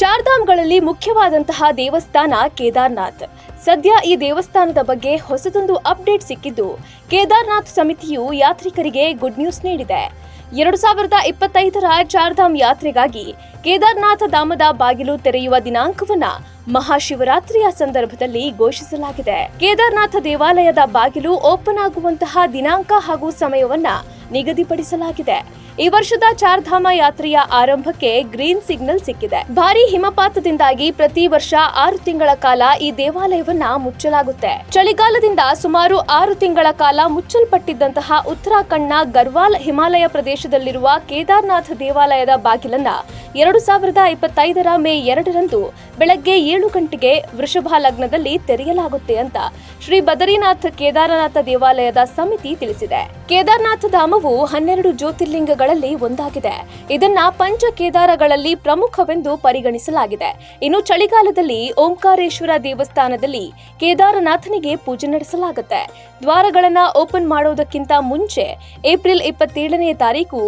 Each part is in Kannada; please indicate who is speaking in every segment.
Speaker 1: ಚಾರ್ಧಾಮ್ಗಳಲ್ಲಿ ಮುಖ್ಯವಾದಂತಹ ದೇವಸ್ಥಾನ ಕೇದಾರ್ನಾಥ್. ಸದ್ಯ ಈ ದೇವಸ್ಥಾನದ ಬಗ್ಗೆ ಹೊಸದೊಂದು ಅಪ್ಡೇಟ್ ಸಿಕ್ಕಿದ್ದು, ಕೇದಾರ್ನಾಥ್ ಸಮಿತಿಯು ಯಾತ್ರಿಕರಿಗೆ ಗುಡ್ ನ್ಯೂಸ್ ನೀಡಿದೆ. 2025ರ ಚಾರ್ಧಾಮ್ ಯಾತ್ರೆಗಾಗಿ ಕೇದಾರ್ನಾಥ ಧಾಮದ ಬಾಗಿಲು ತೆರೆಯುವ ದಿನಾಂಕವನ್ನ ಮಹಾಶಿವರಾತ್ರಿಯ ಸಂದರ್ಭದಲ್ಲಿ ಘೋಷಿಸಲಾಗಿದೆ. ಕೇದಾರ್ನಾಥ ದೇವಾಲಯದ ಬಾಗಿಲು ಓಪನ್ ಆಗುವಂತಹ ದಿನಾಂಕ ಹಾಗೂ ಸಮಯವನ್ನ ನಿಗದಿಪಡಿಸಲಾಗಿದೆ. ಈ ವರ್ಷದ ಚಾರ್ಧಾಮ ಯಾತ್ರೆಯ ಆರಂಭಕ್ಕೆ ಗ್ರೀನ್ ಸಿಗ್ನಲ್ ಸಿಕ್ಕಿದೆ. ಭಾರೀ ಹಿಮಪಾತದಿಂದಾಗಿ ಪ್ರತಿ ವರ್ಷ 6 ತಿಂಗಳ ಕಾಲ ಈ ದೇವಾಲಯವನ್ನ ಮುಚ್ಚಲಾಗುತ್ತೆ. ಚಳಿಗಾಲದಿಂದ ಸುಮಾರು 6 ತಿಂಗಳ ಕಾಲ ಮುಚ್ಚಲ್ಪಟ್ಟಿದ್ದಂತಹ ಉತ್ತರಾಖಂಡ್ನ ಗರ್ವಾಲ್ ಹಿಮಾಲಯ ಪ್ರದೇಶದಲ್ಲಿರುವ ಕೇದಾರ್ನಾಥ ದೇವಾಲಯದ ಬಾಗಿಲನ್ನ 2025ರ ಮೇ 2ರಂದು ಬೆಳಗ್ಗೆ 7 ಗಂಟೆಗೆ ವೃಷಭ ಲಗ್ನದಲ್ಲಿ ತೆರೆಯಲಾಗುತ್ತೆ ಅಂತ ಶ್ರೀ ಬದರಿನಾಥ್ ಕೇದಾರನಾಥ ದೇವಾಲಯದ ಸಮಿತಿ ತಿಳಿಸಿದೆ. ಕೇದಾರ್ನಾಥ ಧಾಮವು 12 ಜ್ಯೋತಿರ್ಲಿಂಗಗಳಲ್ಲಿ ಒಂದಾಗಿದೆ. ಇದನ್ನ ಪಂಚ ಕೇದಾರಗಳಲ್ಲಿ ಪ್ರಮುಖವೆಂದು ಪರಿಗಣಿಸಲಾಗಿದೆ. ಇನ್ನು ಚಳಿಗಾಲದಲ್ಲಿ ಓಂಕಾರೇಶ್ವರ ದೇವಸ್ಥಾನದಲ್ಲಿ ಕೇದಾರನಾಥನಿಗೆ ಪೂಜೆ ನಡೆಸಲಾಗುತ್ತೆ. ದ್ವಾರಗಳನ್ನ ಓಪನ್ ಮಾಡೋದಕ್ಕಿಂತ ಮುಂಚೆ ಏಪ್ರಿಲ್ 27ನೇ ತಾರೀಕು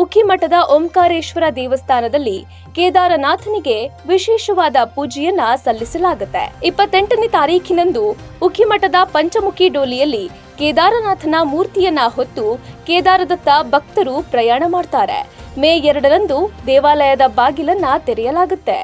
Speaker 1: ಉಖಿಮಠದ ಓಂಕಾರೇಶ್ವರ ದೇವಸ್ಥಾನದಲ್ಲಿ ಕೇದಾರನಾಥನಿಗೆ ವಿಶೇಷವಾದ ಪೂಜೆಯನ್ನ ಸಲ್ಲಿಸಲಾಗುತ್ತೆ. 28ನೇ ತಾರೀಖಿನಂದು ಉಖಿಮಠದ ಪಂಚಮುಖಿ ಡೋಲಿಯಲ್ಲಿ ಕೇದಾರನಾಥನ ಮೂರ್ತಿಯನ್ನ ಹೊತ್ತು ಕೇದಾರದತ್ತ ಭಕ್ತರು ಪ್ರಯಾಣ ಮಾಡ್ತಾರೆ. ಮೇ 2ರಂದು ದೇವಾಲಯದ ಬಾಗಿಲನ್ನ ತೆರೆಯಲಾಗುತ್ತೆ.